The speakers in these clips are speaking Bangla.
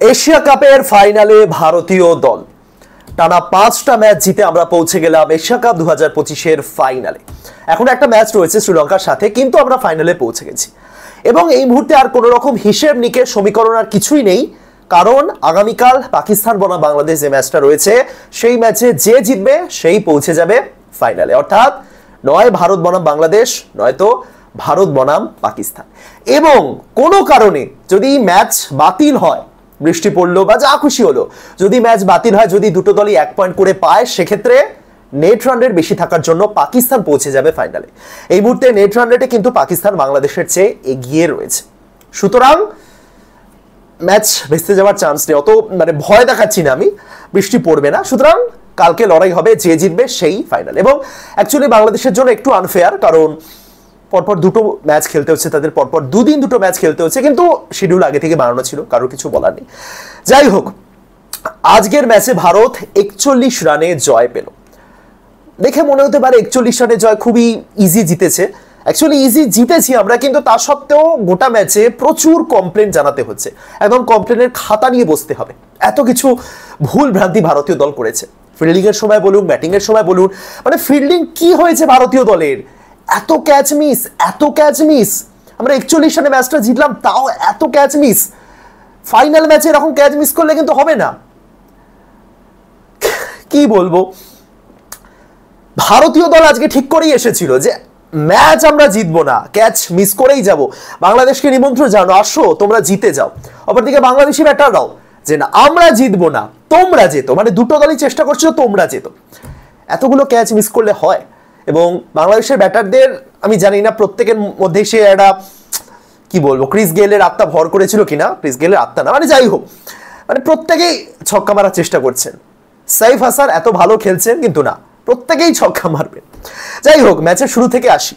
এশিয়া কাপের ফাইনালে ভারতীয় দল টানা 5টা ম্যাচ জিতে আমরা পৌঁছে গেলাম এশিয়া কাপ 2025-এর ফাইনালে। এখন একটা ম্যাচ রয়েছে শ্রীলঙ্কার সাথে, কিন্তু আমরা ফাইনালে পৌঁছে গেছি এবং এই মুহূর্তে আর কোনো রকম হিসেব নিকেশ সমীকরণ আর কিছুই নেই, কারণ আগামীকাল পাকিস্তান বনাম বাংলাদেশ যে ম্যাচটা রয়েছে সেই ম্যাচে যে জিতবে সেই পৌঁছে যাবে ফাইনালে। অর্থাৎ নয় ভারত বনাম বাংলাদেশ, নয়তো ভারত বনাম পাকিস্তান। এবং কোনো কারণে যদি ম্যাচ বাতিল হয়, বৃষ্টি পড়লো বা যা খুশি হলো, যদি ম্যাচ বাতিল হয়, যদি দুটো দলই 1 পয়েন্ট করে পায়, সেক্ষেত্রে নেট রান রেট বেশি থাকার জন্য পাকিস্তান পৌঁছে যাবে ফাইনালে। এই মুহূর্তে নেট রান রেটে কিন্তু পাকিস্তান বাংলাদেশের চেয়ে এগিয়ে রয়েছে, সুতরাং ম্যাচ ভেস্তে যাওয়ার চান্স নেই। অত ভয় দেখাচ্ছি না আমি, বৃষ্টি পড়বে না। সুতরাং কালকে লড়াই হবে, যে জিতবে সেই ফাইনাল। এবং অ্যাকচুয়ালি বাংলাদেশের জন্য একটু আনফেয়ার, কারণ পরপর দুটো ম্যাচ খেলতে হচ্ছে তাদের, পরপর দুদিন দুটো ম্যাচ খেলতে হচ্ছে, কিন্তু শিডিউল আগে থেকে বানানো ছিল, কারোর কিছু বলার নেই। যাই হোক, আজকের ম্যাচে ভারত 41 রানে জয় পেল। দেখে মনে হতে পারে 41 রানে জয় খুবই ইজি জিতেছে। অ্যাকচুয়ালি ইজি জিতেছি আমরা, কিন্তু তা সত্ত্বেও গোটা ম্যাচে প্রচুর কমপ্লেন জানাতে হচ্ছে, একদম কমপ্লেনের খাতা নিয়ে বসতে হবে। এত কিছু ভুল ভ্রান্তি ভারতীয় দল করেছে, ফিল্ডিং এর সময় বলুন, ব্যাটিং এর সময় বলুন। ফিল্ডিং কি হয়েছে ভারতীয় দলের, এত ক্যাচ মিস, এত ক্যাচ মিস। আমরা 41 রানে ম্যাচটা জিতলাম, তাও এত ক্যাচ মিস। ফাইনাল ম্যাচে এরকম ক্যাচ মিস করলে কিন্তু হবে না। কি বলবো, ভারতীয় দল আজকে ঠিক করেই এসেছিল যে ম্যাচ আমরা জিতবো না, ক্যাচ মিস করেই যাব। বাংলাদেশকে নিমন্ত্রণ জানো, আসো তোমরা জিতে যাও। অপরদিকে বাংলাদেশি ব্যাটাররাও যে না, আমরা জিতবো না, তোমরা যেতো। দুটো দলই চেষ্টা করছিল তোমরা যেতো। এতগুলো ক্যাচ মিস করলে হয়? এবং বাংলাদেশের ব্যাটারদের আমি জানি না প্রত্যেকের মধ্যে সে একটা কি বলবো, ক্রিস গেলের আত্মা ভর করেছিল কিনা, ক্রিস গেলের আত্মা না, যাই হোক, প্রত্যেকেই ছক্কা মারার চেষ্টা করছেন। সাইফ হাসান এত ভালো খেলছেন, কিন্তু না, প্রত্যেকেই ছক্কা মারবে। যাই হোক, ম্যাচের শুরু থেকে আসি।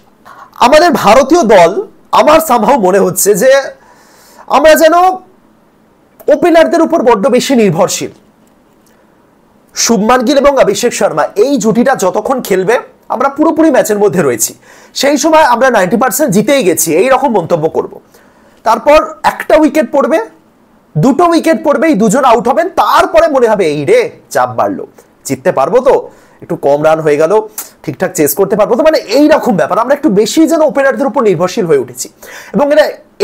আমাদের ভারতীয় দল, আমার সামহাও মনে হচ্ছে যে আমরা যেন ওপেনারদের উপর বড্ড বেশি নির্ভরশীল। শুভমান গিল এবং অভিষেক শর্মা, এই জুটিটা যতক্ষণ খেলবে আমরা পুরোপুরি ম্যাচের মধ্যে রয়েছি, সেই সময় আমরা 90% জিতেই গেছি, এই রকম মন্তব্য করব। তারপর একটা উইকেট পড়বে, দুটো উইকেট পড়বে, এই দুজন আউট হবেন, তারপরে মনে হবে এই রে চাপ বাড়লো, জিততে পারবো তো, একটু কম রান হয়ে গেল, ঠিকঠাক চেস করতে পারবো তো, এইরকম ব্যাপার। আমরা একটু বেশি যেন ওপেনারদের উপর নির্ভরশীল হয়ে উঠেছি। এবং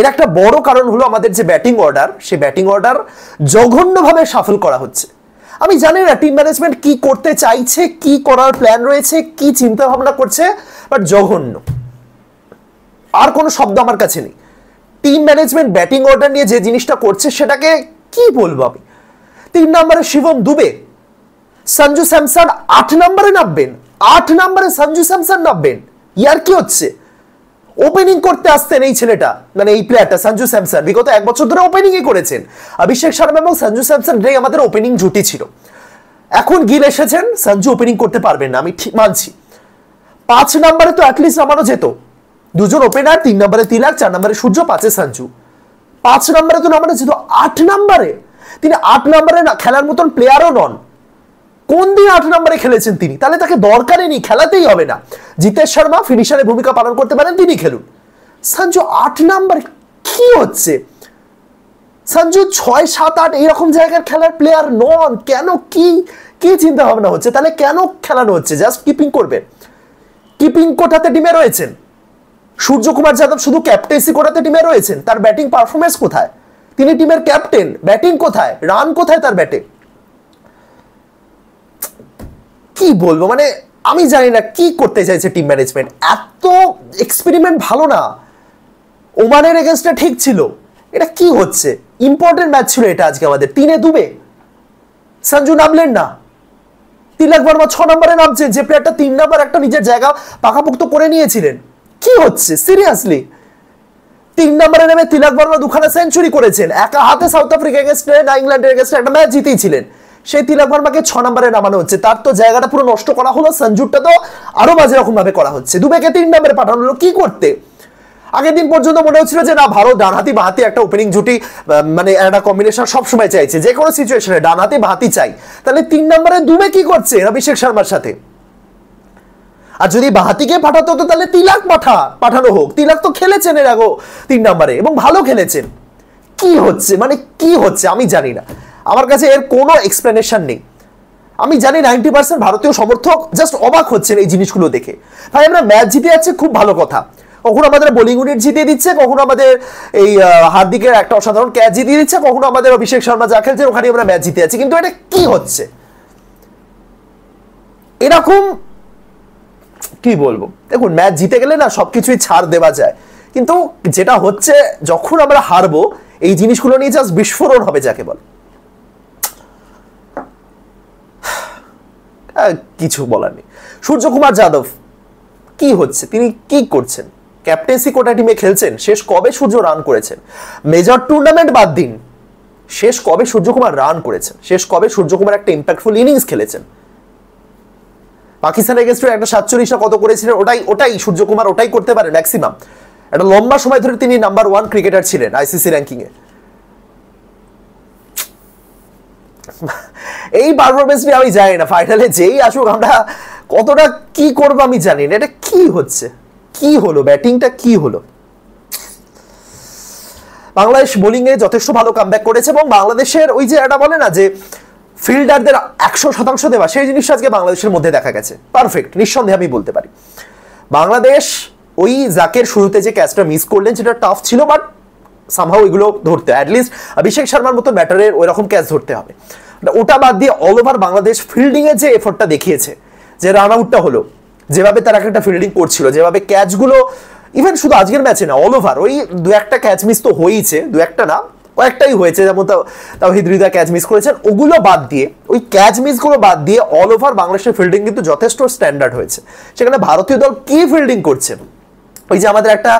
এর একটা বড় কারণ হলো আমাদের যে ব্যাটিং অর্ডার, সেই ব্যাটিং অর্ডার জঘন্যভাবে শাফল করা হচ্ছে। আমি জানি না টিম ম্যানেজমেন্ট কি করতে চাইছে, কি করার প্ল্যান রয়েছে, কি চিন্তা ভাবনা করছে, বাট জঘন্য। আর কোনো শব্দ আমার কাছে নেই। টিম ম্যানেজমেন্ট ব্যাটিং অর্ডার নিয়ে যে জিনিসটা করছে সেটাকে কি বলবো আমি। 3 নম্বরে শিবম দুবে, সঞ্জু স্যামসন 8 নম্বরে নামবেন, 8 নম্বরে সঞ্জু স্যামসন নামবেন, ইয়ার কি হচ্ছে? ওপেনিং করতে আসতেন এই ছেলেটা, এই প্লেয়ারটা সঞ্জু স্যামসন বিগত 1 বছর ধরে ওপেনিংই করেছেন। অভিষেক শর্মা এবং সঞ্জু স্যামসন রে আমাদের ওপেনিং জুটি ছিল। এখন গিল এসেছেন, সঞ্জু ওপেনিং করতে পারবেন না, আমি ঠিক মানছি। 5 নম্বরে তো অ্যাটলিস্ট নামানো যেত, দুজন ওপেনার, 3 নম্বরে তিলক, 4 নম্বরে সূর্য, 5-এ সঞ্জু। 5 নম্বরে তো নামানো যেত, 8 নম্বরে তিনি 8 নম্বরে না খেলার মতন প্লেয়ারও নন। কোন দিন 8 নম্বরে খেলেছেন তিনি? তাহলে তাকে দরকারই নেই, খেলাতেই হবে না। জিতেশ শর্মা ফিনিশারের ভূমিকা পালন করতে পারেন, তিনি খেলুন। সঞ্জু 8 নম্বরে কি হচ্ছে? সঞ্জু 6, 7, 8 এইরকম জায়গার খেলার প্লেয়ার নন। কেন, কি চিন্তা ভাবনা হচ্ছে? তাহলে কেন খেলানো হচ্ছে? জাস্ট কিপিং করবেন। কিপিং কোটাতে টিমে রয়েছেন। সূর্যকুমার যাদব শুধু ক্যাপ্টেন্সি কোটাতে টিমে রয়েছেন, তার ব্যাটিং পারফরমেন্স কোথায়? তিনি টিমের ক্যাপ্টেন, ব্যাটিং কোথায়, রান কোথায় তার ব্যাটে? কি বলবো, আমি জানি না কি করতে চাইছে টিম ম্যানেজমেন্ট। এত এক্সপেরিমেন্ট ভালো না। ওমানের এগেইনস্টে ঠিক ছিল, এটা কি হচ্ছে? ইম্পর্টেন্ট ম্যাচ ছিল এটা আজকে আমাদের। 3-এ দুবে, সঞ্জু নামলেন না। তিলক বর্মা 6 নম্বরে নামছেন, যে প্লেয়ারটা 3 নম্বর একটা নিজের জায়গা পাকাপোক্ত করে নিয়েছিলেন। কি হচ্ছে সিরিয়াসলি? 3 নম্বরে নেমে তিলক বর্মা 2খানা সেঞ্চুরি করেছেন, একা হাতে সাউথ আফ্রিকা এগেইনস্টে না ইংল্যান্ডের এগেইনস্টে একটা ম্যাচ জিতেইছিলেন। সেই তিলক বর্মাকে 6 নম্বরে নামানো হচ্ছে, তার তো জায়গাটা পুরো নষ্ট করা হলো। সঞ্জুরটা তো আরো বাজে রকম ভাবে করা হচ্ছে। দুবেকে 3 নম্বরে পাঠানো হলো, কি করতে? আগের দিন পর্যন্ত মনে হচ্ছিল যে না, ভারত ডানহাতি বাঁহাতি একটা ওপেনিং জুটি, একটা কম্বিনেশন সবসময় চাইছে, যে কোনো সিচুয়েশনে ডানহাতি বাঁহাতি চাই। তাহলে 3 নম্বরে দুবে কি করছে অভিষেক শর্মার সাথে? আর যদি বাঁহাতিকে পাঠাতে হতো তাহলে তিলক পাঠানো হোক। তিলক তো খেলেছেন এর আগে 3 নম্বরে এবং ভালো খেলেছেন। কি হচ্ছে, মানে কি হচ্ছে আমি জানি না, আমার কাছে এর কোনো এক্সপ্লেনেশন নেই। আমি জানি 90% ভারতীয় সমর্থক জাস্ট অবাক হচ্ছেন এই জিনিসগুলো দেখে। ভাই আমরা ম্যাচ জিতে যাচ্ছে, খুব ভালো কথা, কখনো আমাদের বোলিং ইউনিট জিতিয়ে দিচ্ছে, কখনো আমাদের এই হার্দিকের একটা অসাধারণ ক্যাচ জিতিয়ে দিচ্ছে, কখনো আমাদের অভিষেক শর্মা যা খেলছে ওখানে আমরা ম্যাচ জিতে যাচ্ছি, কিন্তু এটা কি হচ্ছে? এরকম কি বলবো, দেখুন ম্যাচ জিতে গেলে না সবকিছুই ছাড় দেওয়া যায়, কিন্তু যেটা হচ্ছে যখন আমরা হারবো এই জিনিসগুলো নিয়ে জাস্ট বিস্ফোরণ হবে যাকে বলে। কিছু বলার নেই। সূর্যকুমার যাদব কি হচ্ছে, তিনি কি করছেন? ক্যাপ্টেন্সি কোটা টিমে খেলছেন, শেষ কবে সূর্য রান করেছেন? মেজর টুর্নামেন্ট বাদ দিন, শেষ কবে সূর্যকুমার রান করেছেন? শেষ কবে সূর্যকুমার একটা ইম্প্যাক্টফুল ইনিংস খেলেছেন? পাকিস্তানের এগেইনস্টে একটা 47 কত করেছিলেন, ওটাই সূর্যকুমার ওটাই করতে পারে ম্যাক্সিমাম। একটা লম্বা সময় ধরে তিনি নাম্বার 1 ক্রিকেটার ছিলেন আইসিসি র্যাঙ্কিং এ। এই পারফরমেন্স নিয়ে আমি জানি না ফাইনালে যেই আসুক আমরা কতটা কি করবো আমি জানি না। এটা কি হচ্ছে, কি হলো, ব্যাটিংটা কি হলো? বাংলাদেশ বোলিং এ যথেষ্ট ভালো কামব্যাক করেছে এবং বাংলাদেশের ওই যে এটা বলে না যে ফিল্ডারদের 100% দেওয়া, সেই জিনিসটা আজকে বাংলাদেশের মধ্যে দেখা গেছে। পারফেক্ট, নিঃসন্দেহে আমি বলতে পারি বাংলাদেশ ওই জাকের শুরুতে যে ক্যাচটা মিস করলেন সেটা টাফ ছিল, বাট সামহাও এগুলো ধরতে অ্যাটলিস্ট অভিষেক শর্মার মতো ব্যাটারের ওই রকম ক্যাচ ধরতে হবে। ওটা বাদ দিয়ে অল ওভার বাংলাদেশ ফিল্ডিং এর যে এফোর্টটা দেখিয়েছে, যে রান আউটটা হলো, যেভাবে তারা একটা ফিল্ডিং করছিল, যেভাবে ক্যাচগুলো, ইভেন শুধু আজকের ম্যাচে না অল ওভার, ওই দু একটা ক্যাচ মিস তো হয়েইছে, দু একটা না কয়েকটাই হয়েছে, যেমন তাওহিদ হৃদয় ক্যাচ মিস করেছেন, ওগুলো বাদ দিয়ে ওই ক্যাচ মিসগুলো বাদ দিয়ে অল ওভার বাংলাদেশের ফিল্ডিং কিন্তু যথেষ্ট স্ট্যান্ডার্ড হয়েছে। সেখানে ভারতীয় দল কি ফিল্ডিং করছে, ওই যে আমাদের একটা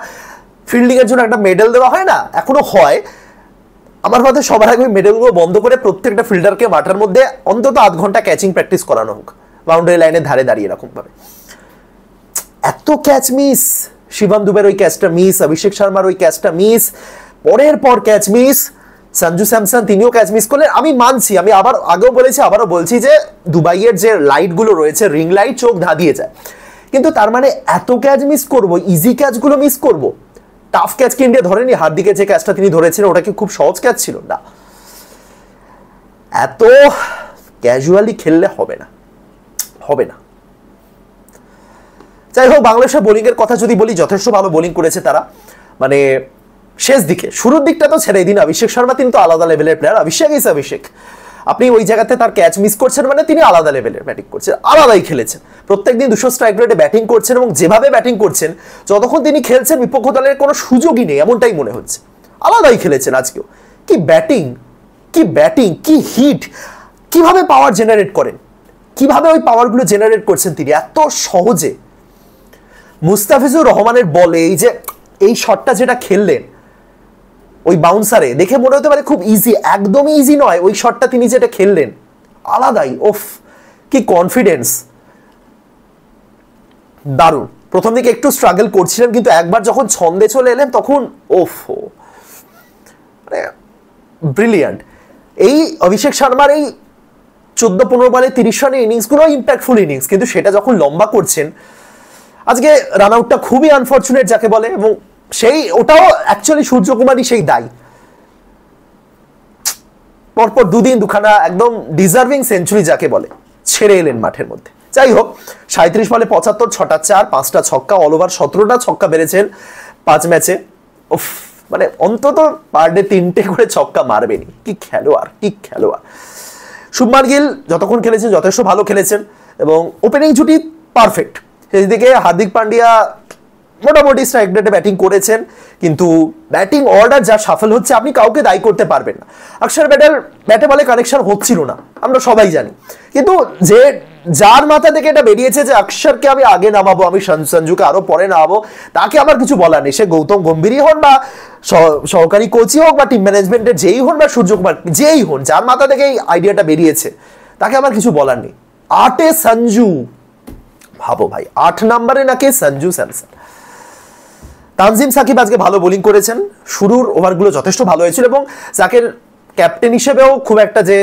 ফিল্ডিং এর জন্য একটা মেডেল দেওয়া হয় না, এখনো হয়, আমার মতে সবার আগে ওই মেডেলগুলো বন্ধ করে প্রত্যেকটা ফিল্ডারকে মাঠের মধ্যে অন্তত আধ ঘন্টা ক্যাচিং প্র্যাকটিস করানো হোক, বাউন্ডারি লাইনের ধারে দাঁড়িয়ে এরকম ভাবে। এত ক্যাচ মিস, শিবম দুবের ওই ক্যাচটা মিস, অভিষেক শর্মার ওই ক্যাচটা মিস, পরের পর ক্যাচ মিস, সঞ্জু স্যামসন তিনিও ক্যাচ মিস করলেন। আমি মানছি, আমি আবার আগেও বলেছি আবারও বলছি যে দুবাইয়ের যে লাইটগুলো রয়েছে, রিং লাইট, চোখ ধাঁধিয়ে যায়, কিন্তু তার মানে এত ক্যাচ মিস করবো, ইজি ক্যাচগুলো মিস করবো? টাফ ক্যাচ কি ইন্ডিয়া ধরেনি? হার্দিকের যে ক্যাচটা তিনি ধরেছিলেন ওটা কি খুব সহজ ক্যাচ ছিল? না, এত ক্যাজুয়ালি খেললে হবে না, হবে না। যাই হোক, বাংলাদেশের বোলিং এর কথা যদি বলি, যথেষ্ট ভালো বোলিং করেছে তারা, মানে শেষ দিকে, শুরুর দিকটা তো ছেড়ে দিন, অভিষেক শর্মা তিনি তো আলাদা লেভেলের প্লেয়ার, অভিষেক আপনি ওই জায়গাতে তার ক্যাচ মিস করছেন মানে তিনি আলাদা লেভেলের ব্যাটিং করছেন, আলাদাই খেলেছেন, প্রত্যেকদিন 200 স্ট্রাইক রেটে ব্যাটিং করছেন এবং যেভাবে ব্যাটিং করছেন যতক্ষণ তিনি খেলছেন বিপক্ষ দলের কোনো সুযোগই নেই এমনটাই মনে হচ্ছে, আলাদাই খেলেছেন আজকেও। কি ব্যাটিং, কি ব্যাটিং, কি হিট, কিভাবে পাওয়ার জেনারেট করেন, কিভাবে ওই পাওয়ারগুলো জেনারেট করছেন তিনি এত সহজে। মুস্তাফিজুর রহমানের বলে এই যে এই শটটা যেটা খেললেন ওই বাউন্সারে, দেখে মনে হতে পারে খুব ইজি, একদমই ইজি নয়। ওই শটটা তিনি যেটা খেললেন আলাদাই, ওফ কি কনফিডেন্স, দারুণ। প্রথম দিকে একটু স্ট্রাগল করছিলেন, কিন্তু একবার যখন ছন্দে চলে এলেন তখন ওফ, মানে ব্রিলিয়ান্ট। এই অভিষেক শর্মার এই 14-15 বলে 30 রানের ইনিংসগুলো ইম্প্যাক্টফুল ইনিংস, কিন্তু সেটা যখন লম্বা করছেন, আজকে রান আউটটা খুবই আনফর্চুনেট যাকে বলে, এবং সেই ওটাও অ্যাকচুয়ালি সূর্যকুমারই সেই দায়ী। পরপর দুদিন দুখানা একদম ডিজার্ভিং সেঞ্চুরি যাকে বলে ছেড়ে এলেন মাঠের মধ্যে। যাই হোক, 37 বলে 75, 6টা 4, 5টা ছক্কা, অল ওভার 17টা ছক্কা বেড়েছেন 5 ম্যাচে। উফ, মানে অন্তত পার ডে 3টে করে ছক্কা মারবেনি, কি খেলোয়াড়, কি খেলোয়াড়। শুভমান গিল যতক্ষণ খেলেছেন যথেষ্ট ভালো খেলেছেন এবং ওপেনিং জুটি পারফেক্ট। সেদিকে হার্দিক পান্ডিয়া মোটামুটি স্ট্রাইক রেটে ব্যাটিং করেছেন, কিন্তু ব্যাটিং অর্ডার যা সাফল হচ্ছে আপনি কাউকে দায়ী করতে পারবেন না। অক্ষর ব্যাটে বলে কানেকশন হচ্ছিল না, আমরা সবাই জানি, কিন্তু যে যার মাথা থেকে এটা বেরিয়েছে যে অক্ষরকে আমি আগে নামাবো, আমি সঞ্জুকে আরো পরে নামাবো, তাকে আমার কিছু বলার নেই। সে গৌতম গম্ভীরই হন বা সহকারী কোচই হোক বা টিম ম্যানেজমেন্টের যেই হন বা সূর্যকুমার যেই হন, যার মাথা থেকে এই আইডিয়াটা বেরিয়েছে তাকে আমার কিছু বলার নেই। 8-এ সঞ্জু, ভাবো ভাই, 8 নম্বরে নাকি সঞ্জু স্যামসন। তানজিম সাকিব আজকে ভালো বোলিং করেছেন, শুরুর ওভারগুলো যথেষ্ট ভালো হয়েছিল এবং জাকের ক্যাপ্টেন হিসেবেও খুব একটা যে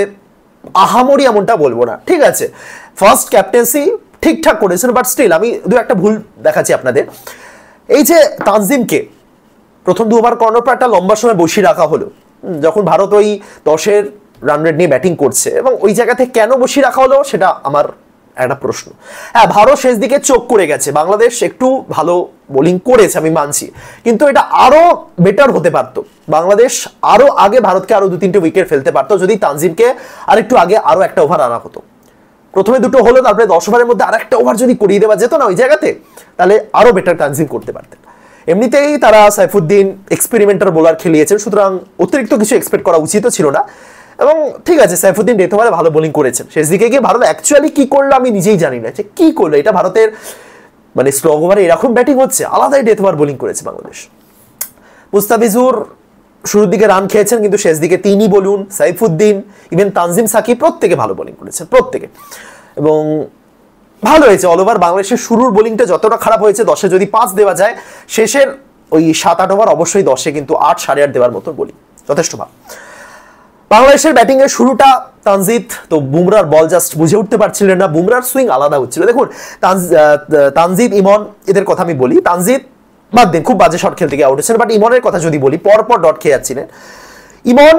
আহামরি এমনটা বলবো না, ঠিক আছে, ফার্স্ট ক্যাপ্টেন্সি ঠিকঠাক করেছেন, বাট স্টিল আমি দু একটা ভুল দেখাচ্ছি আপনাদের। এই যে তানজিমকে প্রথম 2 ওভার করানোর পর একটা লম্বা সময় বসিয়ে রাখা হলো, যখন ভারত ওই 10-এর রান রেট নিয়ে ব্যাটিং করছে, এবং ওই জায়গাতে কেন বসিয়ে রাখা হলো সেটা আমার একটা প্রশ্ন। হ্যাঁ, ভারত শেষ দিকে চোখ করে গেছে, বাংলাদেশ একটু ভালো বোলিং করেছে আমি মানছি, কিন্তু এটা আরো বেটার হতে পারতো। বাংলাদেশ আরো আগে ভারতকে আরো 2-3টে উইকেট ফেলতে পারতো যদি তানজিমকে আরেকটু আগে আরো একটা ওভার আনা হতো। প্রথমে দুটো হলো, তারপরে 10 ওভারের মধ্যে আরেকটা ওভার যদি করিয়ে দেওয়া যেত না ওই জায়গাতে, তাহলে আরো বেটার তানজিম করতে পারতেন। এমনিতেই তারা সাইফুদ্দিন এক্সপেরিমেন্টাল বোলার খেলিয়েছেন, সুতরাং অতিরিক্ত কিছু এক্সপেক্ট করা উচিত ছিল না। এবং ঠিক আছে, সাইফুদ্দিন ডেথ ওভারে ভালো বোলিং করেছেন। শেষ দিকে গিয়ে ভারত অ্যাকচুয়ালি কি করলো আমি নিজেই জানি না যে কি করলো। এটা ভারতের মানে স্লো ওভারে এরকম ব্যাটিং হচ্ছে, আলাদাই ডেথ ওভার বোলিং করেছে বাংলাদেশ। মুস্তাফিজুর শুরুর দিকে রান খেয়েছেন, কিন্তু শেষ দিকে তিনি বলুন, সাইফুদ্দিন, ইভেন তানজিম সাকিব প্রত্যেকে ভালো বোলিং করেছেন, প্রত্যেকে। এবং ভালো হয়েছে অল ওভার। বাংলাদেশের শুরুর বোলিংটা যতটা খারাপ হয়েছে, 10-এ যদি 5 দেওয়া যায়, শেষের ওই 7-8 ওভার অবশ্যই 10-এ কিন্তু 8, 8.5 দেওয়ার মতো বোলিং যথেষ্ট ভালো। বাংলাদেশের ব্যাটিং এর শুরুটা তানজিদ তো বুমরার বল জাস্ট বুঝে উঠতে পারছিলেন না, বুমরার সুইং আলাদা হচ্ছিল। দেখুন তানজিদ, ইমন এদের কথা আমি বলি, তানজিদ বাদ দিন, খুব বাজে শট খেলতে গিয়ে আউট হয়েছেন, বাট ইমনের কথা যদি বলি, পরপর ডট খেয়ে যাচ্ছিলেন ইমন।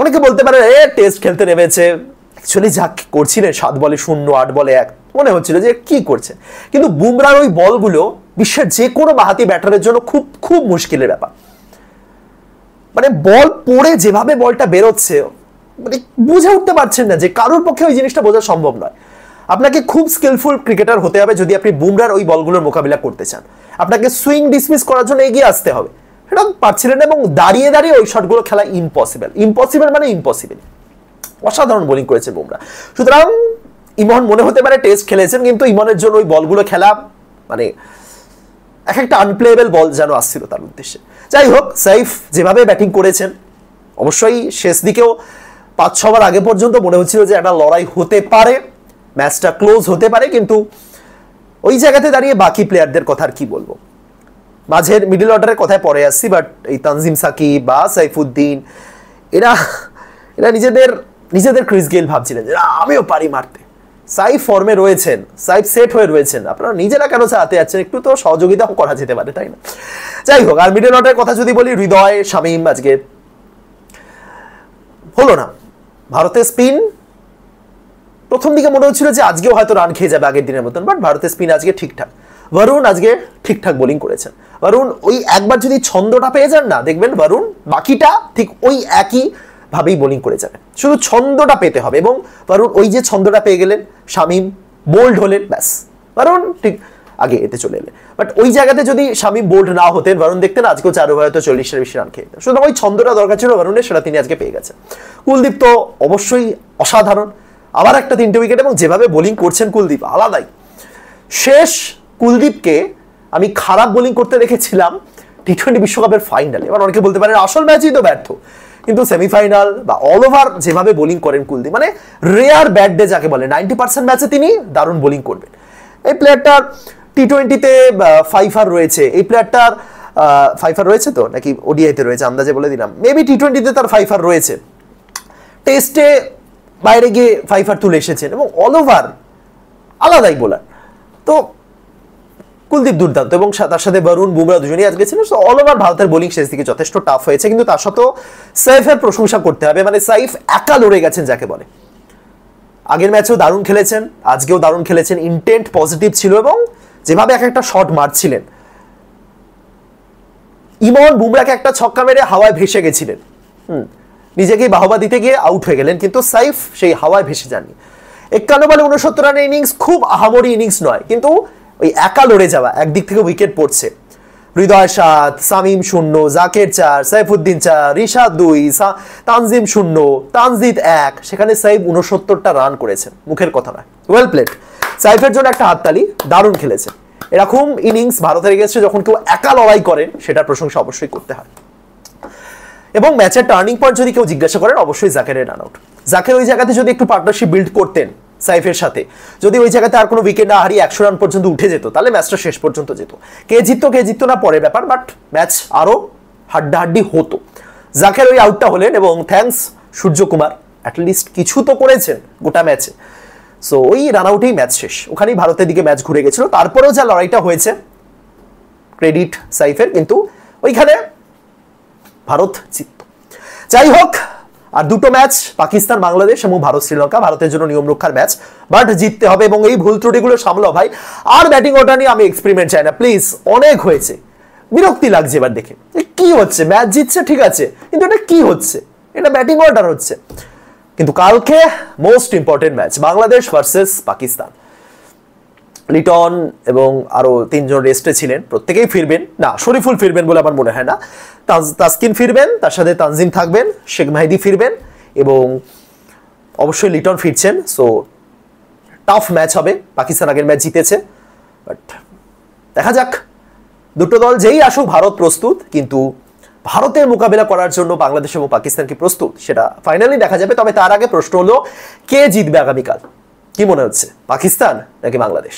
অনেকে বলতে পারে টেস্ট খেলতে নেমেছে, অ্যাকচুয়ালি যা করছিলেন 7 বলে 0, 8 বলে 1, মনে হচ্ছিল যে কি করছে। কিন্তু বুমরার ওই বলগুলো বিশ্বের যে কোনো বাহাতি ব্যাটারের জন্য খুব খুব মুশকিলের ব্যাপার। মানে বল পড়ে যেভাবে বলটা বেরোচ্ছে, মানে বুঝে উঠতে পারছেন না যে কারোর পক্ষে ওই জিনিসটা বোঝা সম্ভব নয়। আপনাকে খুব স্কিলফুল ক্রিকেটার হতে হবে যদি আপনি বুমরার ওই বলগুলোর মোকাবিলা করতে চান। আপনাকে সুইং ডিসমিস করার জন্য এগিয়ে আসতে হবে, সেটা পারছিলেন না, এবং দাঁড়িয়ে দাঁড়িয়ে ওই শটগুলো খেলা ইম্পসিবল। ইম্পসিবল মানে ইম্পসিবল। অসাধারণ বোলিং করেছে বুমরা। সুতরাং ইমন মনে হতে পারে টেস্ট খেলেছেন, কিন্তু ইমনের জন্য ওই বলগুলো খেলা মানে এক একটা আনপ্লেয়েবল বল যেন আসছিল তার উদ্দেশ্যে। যাই হোক, সাইফ যেভাবে ব্যাটিং করেছেন, অবশ্যই শেষ দিকেও 5-6 ওভার আগে পর্যন্ত মনে হচ্ছিল যে একটা লড়াই হতে পারে, ম্যাচটা ক্লোজ হতে পারে, কিন্তু ওই জায়গাতে দাঁড়িয়ে বাকি প্লেয়ারদের কথা আর কি বলবো। মাঝের মিডল অর্ডারের কথায় পরে আসছি, বাট এই তানজিম সাকিব বা সাইফুদ্দিন এরা নিজেদের ক্রিস গেইল ভাবছিলেন যে আমিও পারি মারতে। সাইফ ফর্মে রয়েছেন, সাইফ সেট হয়ে রয়েছেন, আপনারা নিজেরা কেন চালাতে যাচ্ছেন, একটু তো সহযোগিতা করা যেতে পারে, তাই না? যাই হোক, আর মিডল অর্ডারের কথা যদি বলি, হৃদয়, শামীম আজকে হলো না। ভারতের স্পিন প্রথম দিকে মনে হচ্ছিল যে আজকেও হয়তো রান খেয়ে যাবে আগের দিনের মতন, বাট ভারতের স্পিন আজকে ঠিকঠাক। বরুণ আজকে ঠিকঠাক বোলিং করেছেন। বরুণ ওই একবার যদি ছন্দটা পেয়ে যান না, দেখবেন বরুণ বাকিটা ঠিক ওই একই ভাবেই বোলিং করে যাবে, শুধু ছন্দটা পেতে হবে। এবং বরুণ ওই যে ছন্দটা পেয়ে গেলেন, শামীম বোল্ড হলেন, ব্যাস বরুণ ঠিক আগে এতে চলে এলেন। বাট ওই জায়গাতে যদি শামীম বোল্ড না হতেন, বরুণ দেখতেন আজকেও 4 ওভারে তো 40-এর বেশি রান খেয়ে যেতেন। সুতরাং ওই ছন্দটা দরকার ছিল বরুণের, সেটা তিনি আজকে পেয়ে গেছেন। কুলদীপ তো অবশ্যই অসাধারণ, আবার একটা 3টে উইকেট, এবং যেভাবে বোলিং করছেন কুলদীপ আলাদাই। শেষ কুলদীপকে আমি খারাপ বোলিং করতে দেখেছিলাম টি20 বিশ্বকাপের ফাইনালে। এবার অনেকে বলতে পারেন আসল ম্যাচই তো ব্যর্থ, কিন্তু সেমিফাইনাল বা অল ওভার যেভাবে বোলিং করেন কুলদীপ, মানে রেয়ার ব্যাড ডে যাকে বলে, 90% ম্যাচে তিনি দারুণ বোলিং করবেন। এই প্লেয়ারটার টি20-তে 5 রয়েছে, এই প্লেয়ারটার 5 রয়েছে তো নাকি ওডিআইতে রয়েছে আন্দাজে বলে দিলাম, মেবি টি20-তে তার 5 রয়েছে, টেস্টে বাইরে গিয়ে 5 তুলে এসেছেন, এবং অল ওভার আলাদাই বোলার। তো কুলদীপ দুর্দান্ত, এবং তার সাথে বরুণ, বুমরা দুজনেই আজকে ছিল। অল ওভার ভারতের বোলিং শেষ দিকে যথেষ্ট টাফ হয়েছে, কিন্তু তার সাথেও সাইফের প্রশংসা করতে হবে। মানে সাইফ একা লড়ে গেছেন যাকে বলে। আগের ম্যাচেও দারুণ খেলেছেন, আজকেও দারুণ খেলেছেন, ইন্টেন্ট পজিটিভ ছিল, এবং যেভাবে এক একটা শট মারছিলেন, ইমন বুমরাকে একটা ছক্কা মেরে হাওয়ায় ভেসে গেছিলেন, নিজেকেই বাহবা দিতে গিয়ে আউট হয়ে গেলেন, কিন্তু সাইফ সেই হাওয়ায় ভেসে যাননি। 51 বলে 69 রানের ইনিংস খুব আহামরি ইনিংস নয়, কিন্তু ওই একা লড়ে যাওয়া, একদিক থেকে উইকেট পড়ছে, হৃদয় 7, শামীম 0, জাকের 4, সাইফুদ্দিন 4, রিশাদ 2, তানজিম 0, তানজিদ 1, সেখানে সাইফ 69টা রান করেছেন, মুখের কথা নয়। ওয়েল প্লেড, সাইফের জন্য একটা হাততালি, দারুণ খেলেছে। এরকম ইনিংস ভারতের এগেইনস্টে যখন কেউ একা লড়াই করেন, সেটার প্রশংসা অবশ্যই করতে হয়। এবং ম্যাচের টার্নিং পয়েন্ট যদি কেউ জিজ্ঞাসা করেন, অবশ্যই জাকেরের রান আউট। জাকের ওই জায়গাতে যদি একটু পার্টনারশিপ বিল্ড করতেন সাইফের সাথে, যদি ওই জায়গাতে আর কোনো উইকেট না হারিয়ে 100 রান পর্যন্ত উঠে যেত, তাহলে ম্যাচটা শেষ পর্যন্ত যেত। কে জিততো না পরের ব্যাপার, বাট ম্যাচ আরো হাড্ডাহাড্ডি হতো। জাকের ওই আউটটা হলেন, এবং থ্যাঙ্কস সূর্যকুমার, অ্যাটলিস্ট কিছু তো করেছেন গোটা ম্যাচে। সো ওই রান আউটেই ম্যাচ শেষ, ওখানেই ভারতের দিকে ম্যাচ ঘুরে গেছিল। তারপরেও যা লড়াইটা হয়েছে, ক্রেডিট সাইফের, কিন্তু ওইখানে ভারত জিতত। যাই হোক, আর দুটো ম্যাচ পাকিস্তান বাংলাদেশ এবং ভারত শ্রীলঙ্কা, ভারতের জন্য নিয়ম রক্ষার ম্যাচ, বাট জিততে হবে এবং এই ভুল ত্রুটিগুলো সামলাও ভাই। আর ব্যাটিং অর্ডার নিয়ে আমি এক্সপেরিমেন্ট চাই না প্লিজ, অনেক হয়েছে, বিরক্তি লাগছে এবার দেখে। কি হচ্ছে, ম্যাচ জিতছে ঠিক আছে, কিন্তু এটা কি হচ্ছে, এটা ব্যাটিং অর্ডার হচ্ছে। কিন্তু কালকে most important match, Bangladesh versus Pakistan. Liton এবং আরো 3 জন রেস্টে ছিলেন, প্রত্যেকেই ফিরবেন না, শরীফুল ফিরবেন বলে আমার মনে হয় না, তাসকিন ফিরবেন, তার সাথে তানজিম থাকবেন, শেখ মেহেদী ফিরবেন এবং অবশ্যই লিটন ফিরছেন। সো টাফ ম্যাচ হবে, পাকিস্তান আগের ম্যাচ জিতেছে, বাট দেখা যাক, দুটো দল যেই আসুক ভারত প্রস্তুত, কিন্তু ভারতের মোকাবেলা করার জন্য বাংলাদেশ এবং পাকিস্তান কি প্রস্তুত সেটা ফাইনালি দেখা যাবে। তবে তার আগে প্রশ্ন হলো, কে জিতবে আগামীকাল? কি মনে হচ্ছে, পাকিস্তান নাকি বাংলাদেশ?